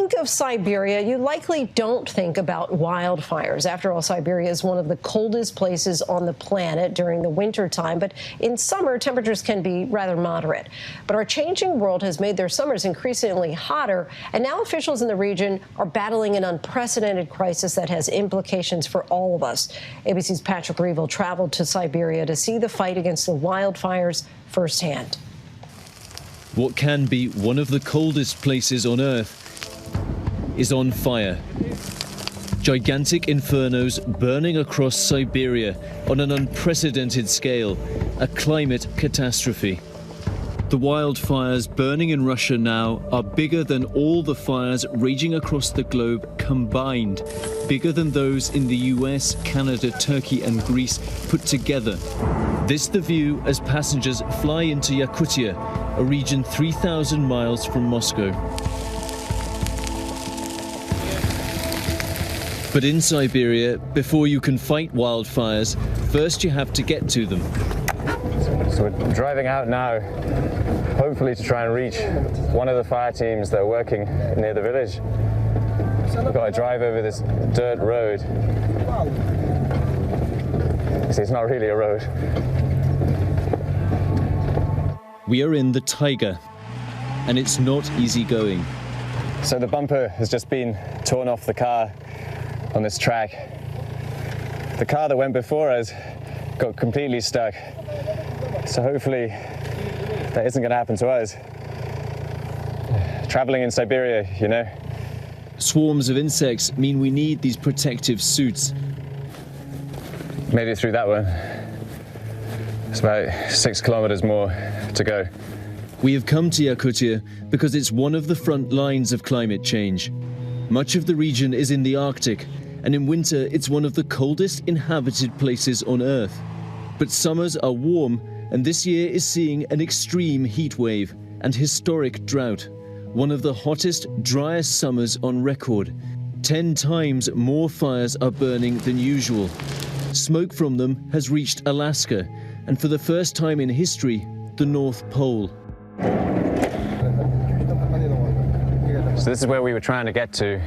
think of Siberia, you likely don't think about wildfires. After all, Siberia is one of the coldest places on the planet during the winter time. But in summer, temperatures can be rather moderate. But our changing world has made their summers increasingly hotter. And now officials in the region are battling an unprecedented crisis that has implications for all of us. ABC's Patrick Reevell traveled to Siberia to see the fight against the wildfires firsthand. What can be one of the coldest places on Earth is on fire. Gigantic infernos burning across Siberia on an unprecedented scale, a climate catastrophe. The wildfires burning in Russia now are bigger than all the fires raging across the globe combined, bigger than those in the US, Canada, Turkey and Greece put together. This the view as passengers fly into Yakutia, a region 3,000 miles from Moscow. But in Siberia, before you can fight wildfires, first you have to get to them. So we're driving out now, hopefully to try and reach one of the fire teams that are working near the village. We've got to drive over this dirt road. See, it's not really a road. We are in the taiga, and it's not easy going. So the bumper has just been torn off the car on this track. The car that went before us got completely stuck. So hopefully that isn't going to happen to us. Traveling in Siberia, you know. Swarms of insects mean we need these protective suits. Made it through that one. It's about 6 kilometers more to go. We have come to Yakutia because it's one of the front lines of climate change. Much of the region is in the Arctic, and in winter it's one of the coldest inhabited places on Earth. But summers are warm, and this year is seeing an extreme heat wave and historic drought. One of the hottest, driest summers on record. 10 times more fires are burning than usual. Smoke from them has reached Alaska, and for the first time in history, the North Pole. So this is where we were trying to get to,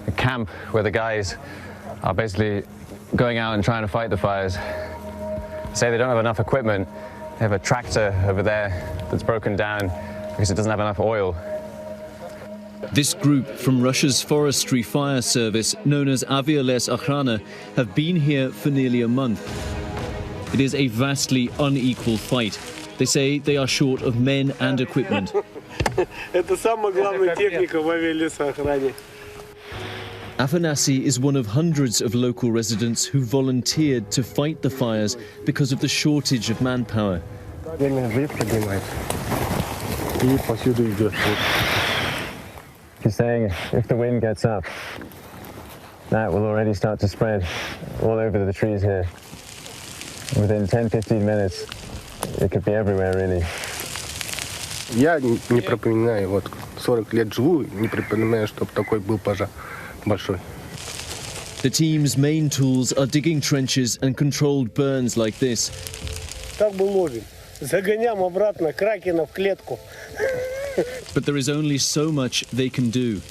a camp where the guys are basically going out and trying to fight the fires. Say they don't have enough equipment, they have a tractor over there that's broken down because it doesn't have enough oil. This group from Russia's Forestry Fire Service, known as Aviales Akhrana, have been here for nearly a month. It is a vastly unequal fight. They say they are short of men and equipment. Afanasi is one of hundreds of local residents who volunteered to fight the fires because of the shortage of manpower. He's saying if the wind gets up, that will already start to spread all over the trees here. Within 10-15 minutes, it could be everywhere, really. Я не припоминаю, вот 40 лет живу, не припоминаю, чтобы такой был пожар большой. The team's main tools are digging trenches and controlled burns like this. Так бы ложим. Загоняем обратно кракена в клетку. But there is only so much they can do.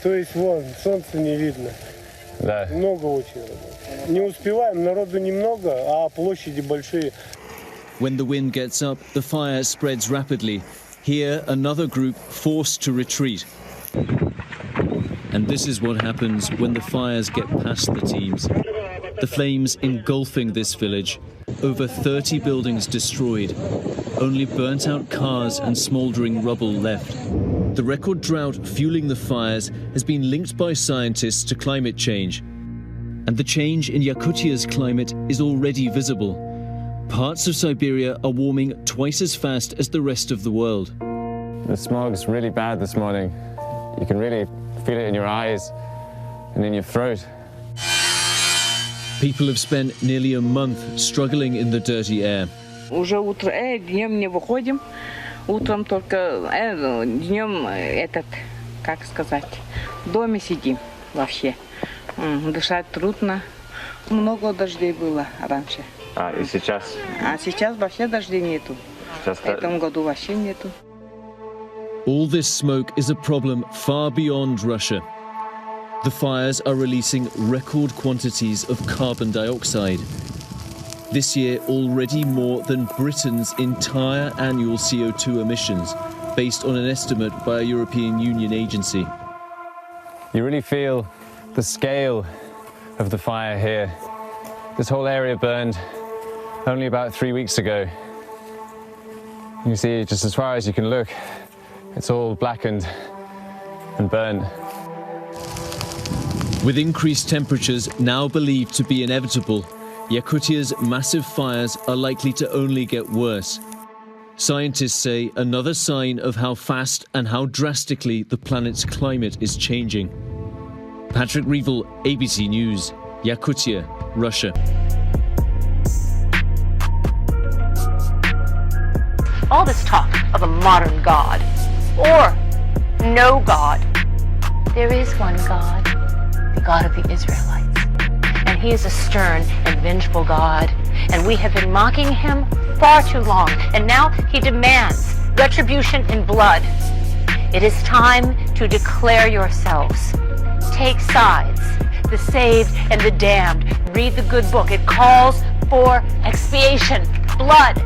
То есть вон, солнца не видно. Да. Много очень работы. Не успеваем, народу немного, а площади большие. When the wind gets up, the fire spreads rapidly. Here, another group forced to retreat. And this is what happens when the fires get past the teams. The flames engulfing this village. Over 30 buildings destroyed. Only burnt-out cars and smouldering rubble left. The record drought fueling the fires has been linked by scientists to climate change. And the change in Yakutia's climate is already visible. Parts of Siberia are warming twice as fast as the rest of the world. The smog's really bad this morning. You can really feel it in your eyes and in your throat. People have spent nearly a month struggling in the dirty air. Уже утро, днем не выходим, утром только, днем как сказать, в доме сидим вообще. Дышать трудно. Много дождей было раньше. А, и сейчас? А сейчас вообще дождей нету. В этом году вообще нету. All this smoke is a problem far beyond Russia. The fires are releasing record quantities of carbon dioxide. This year, already more than Britain's entire annual CO2 emissions, based on an estimate by a European Union agency. You really feel the scale of the fire here. This whole area burned only about 3 weeks ago. You see, just as far as you can look, it's all blackened and burnt. With increased temperatures now believed to be inevitable, Yakutia's massive fires are likely to only get worse. Scientists say another sign of how fast and how drastically the planet's climate is changing. Patrick Reevell, ABC News, Yakutia, Russia. All this talk of a modern God or no God, there is one God, the God of the Israelites. And he is a stern and vengeful God, and we have been mocking him far too long, and now he demands retribution in blood. It is time to declare yourselves. Take sides, the saved and the damned. Read the good book. It calls for expiation, blood.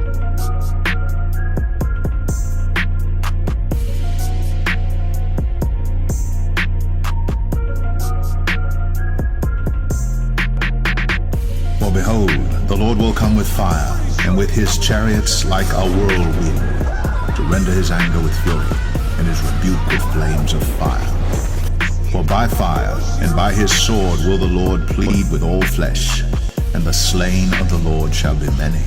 For behold, the Lord will come with fire, and with his chariots like a whirlwind, to render his anger with fury, and his rebuke with flames of fire. For by fire and by his sword will the Lord plead with all flesh, and the slain of the Lord shall be many.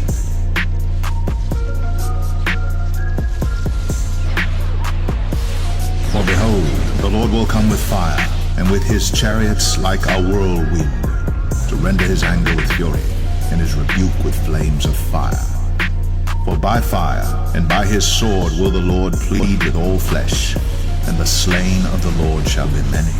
For behold, the Lord will come with fire, and with his chariots like a whirlwind, to render his anger with fury, and his rebuke with flames of fire. For by fire and by his sword will the Lord plead with all flesh, and the slain of the Lord shall be many.